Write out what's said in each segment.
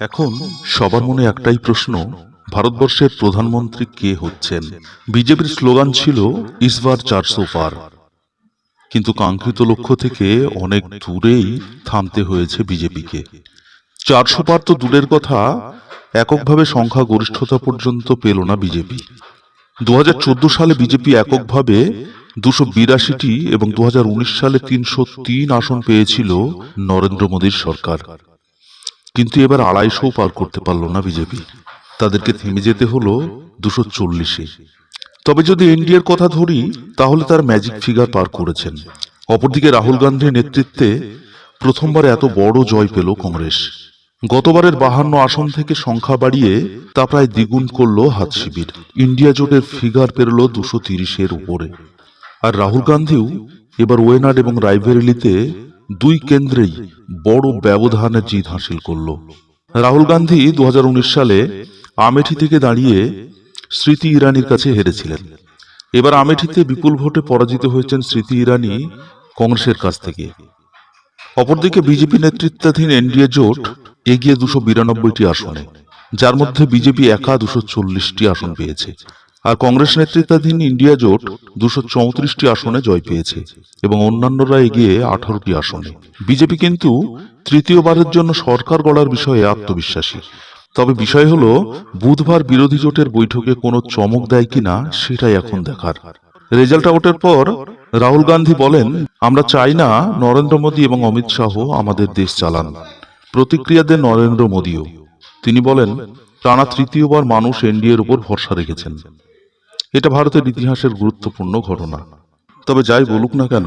এখন সবার মনে একটাই প্রশ্ন, ভারতবর্ষের প্রধানমন্ত্রী কে হচ্ছেন? বিজেপির স্লোগান ছিল ইসবার 400 পার, কিন্তু কাঙ্ক্ষিত লক্ষ্য থেকে অনেক দূরেই থামতে হয়েছে বিজেপিকে। 400 পার তো দূরের কথা, এককভাবে সংখ্যা গরিষ্ঠতা পর্যন্ত পেল না বিজেপি। 2014 সালে বিজেপি এককভাবে 282টি এবং 2019 সালে 303 আসন পেয়েছিল নরেন্দ্র মোদীর সরকার। কিন্তু এবার 250 পার করতে পারল না বিজেপি, তাদেরকে থেমে যেতে হলো 240-এ। তবে যদি এনডিএর কথা ধরি, তাহলে তার ম্যাজিক ফিগার পার করেছেন। অপরদিকে রাহুল গান্ধীর নেতৃত্বে প্রথমবার এত বড় জয় পেল কংগ্রেস। গতবারের 52 আসন থেকে সংখ্যা বাড়িয়ে তা প্রায় দ্বিগুণ করল হাত শিবির। ইন্ডিয়া জোটের ফিগার পেরল 230-এর উপরে। আর রাহুল গান্ধীও এবার ওয়েনাড এবং রায়বেরেলিতে দুই কেন্দ্রেই বড় ব্যবধানে জিত হাসিল করল। রাহুল গান্ধী 2019 সালে আমেঠি থেকে দাঁড়িয়ে স্মৃতি ইরানির কাছে হেরেছিলেন। এবার আমেঠিতে বিপুল ভোটে পরাজিত হয়েছেন স্মৃতি ইরানি কংগ্রেসের কাছ থেকে। অপরদিকে বিজেপি নেতৃত্বাধীন এনডিএ জোট এগিয়ে 292টি আসনে, যার মধ্যে বিজেপি একা 240টি আসন পেয়েছে। আর কংগ্রেস নেতৃত্বাধীন ইন্ডিয়া জোট 234টি আসনে জয় পেয়েছে এবং অন্যান্যরা এগিয়ে 18টি আসনে। বিজেপি কিন্তু তৃতীয়বারের জন্য সরকার গড়ার বিষয়ে আত্মবিশ্বাসী। তবে বিষয় হলো, বুধবার বিরোধী জোটের বৈঠকে কোনো চমক দেয় কিনা সেটাই এখন দেখার। রেজাল্ট আউটের পর রাহুল গান্ধী বলেন, আমরা চাই না নরেন্দ্র মোদী এবং অমিত শাহ আমাদের দেশ চালান। প্রতিক্রিয়া দেন নরেন্দ্র মোদীও। তিনি বলেন, টানা তৃতীয়বার মানুষ এনডিএর উপর ভরসা রেখেছেন। এটা ভারতের ইতিহাসের গুরুত্বপূর্ণ ঘটনা। তবে যাই বলুক না কেন,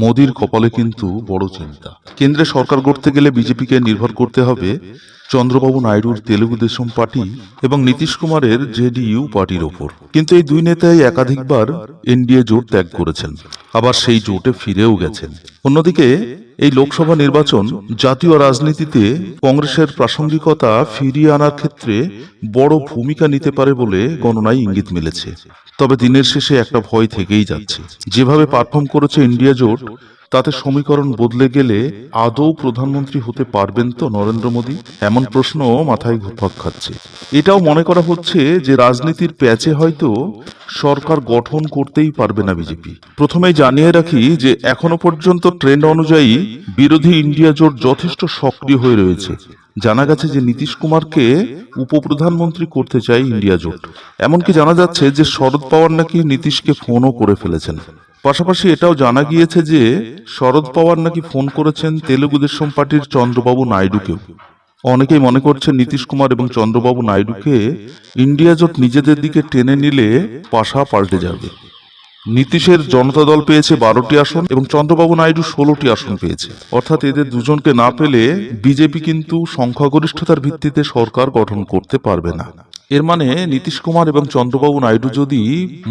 মোদীর কপালে কিন্তু বড় চিন্তা। কেন্দ্রে সরকার গড়তে গেলে বিজেপিকে নির্ভর করতে হবে চন্দ্রবাবু নাইডুর তেলুগু দেশম পার্টি এবং নীতিশ কুমারের জেডিইউ পার্টির ওপর। কিন্তু এই দুই নেতাই একাধিকবার এনডিএ জোট ত্যাগ করেছেন, আবার সেই জোটে ফিরেও গেছেন। অন্যদিকে এই লোকসভা নির্বাচন জাতীয় রাজনীতিতে কংগ্রেসের প্রাসঙ্গিকতা ফিরিয়ে আনার ক্ষেত্রে বড় ভূমিকা নিতে পারে বলে গণনায় ইঙ্গিত মিলেছে। তবে দিনের শেষে একটা ভয় থেকেই যাচ্ছে, যেভাবে পারফর্ম করেছে ইন্ডিয়া জোট, তাতে সমীকরণ বদলে গেলে আদৌ প্রধানমন্ত্রী হতে পারবেন তো নরেন্দ্র মোদী? এমন প্রশ্ন মাথায় ঘুরপাক খাচ্ছে। এটাও মনে করা হচ্ছে যে রাজনীতির প্যাচে হয়তো সরকার গঠন করতেই পারবে না বিজেপি। প্রথমেই জানিয়ে রাখি যে এখনো পর্যন্ত ট্রেন্ড অনুযায়ী বিরোধী ইন্ডিয়া জোট যথেষ্ট সক্রিয় হয়ে রয়েছে। জানা গেছে যে নীতিশ কুমারকে উপপ্রধানমন্ত্রী করতে চায় ইন্ডিয়া জোট। এমনকি জানা যাচ্ছে যে শরদ পাওয়ার নাকি নীতিশকে ফোনও করে ফেলেছেন। পাশাপাশি এটাও জানা গিয়েছে যে শরদ পাওয়ার নাকি ফোন করেছেন তেলুগু দেশম পার্টির চন্দ্রবাবু নাইডুকেও। অনেকেই মনে করছেন নীতিশ কুমার এবং চন্দ্রবাবু নাইডুকে ইন্ডিয়া জোট নিজেদের দিকে টেনে নিলে পাশা পাল্টে যাবে। নীতিশের জনতা দল পেয়েছে 12টি আসন এবং চন্দ্রবাবু নাইডু 16টি আসন পেয়েছে। অর্থাৎ এদের দুজনকে না পেলে বিজেপি কিন্তু সংখ্যাগরিষ্ঠতার ভিত্তিতে সরকার গঠন করতে পারবে না। এর মানে নীতিশ কুমার এবং চন্দ্রবাবু নাইডু যদি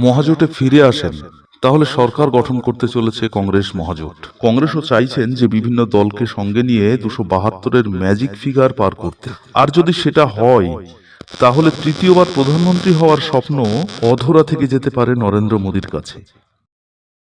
মহাজোটে ফিরে আসেন, তাহলে সরকার গঠন করতে চলেছে কংগ্রেস মহাজোট। কংগ্রেসও চাইছেন যে বিভিন্ন দলকে সঙ্গে নিয়ে 272-এর ম্যাজিক ফিগার পার করতে। আর যদি সেটা হয়, তাহলে তৃতীয়বার প্রধানমন্ত্রী হওয়ার স্বপ্ন অধরা থেকে যেতে পারে নরেন্দ্র মোদীর কাছে।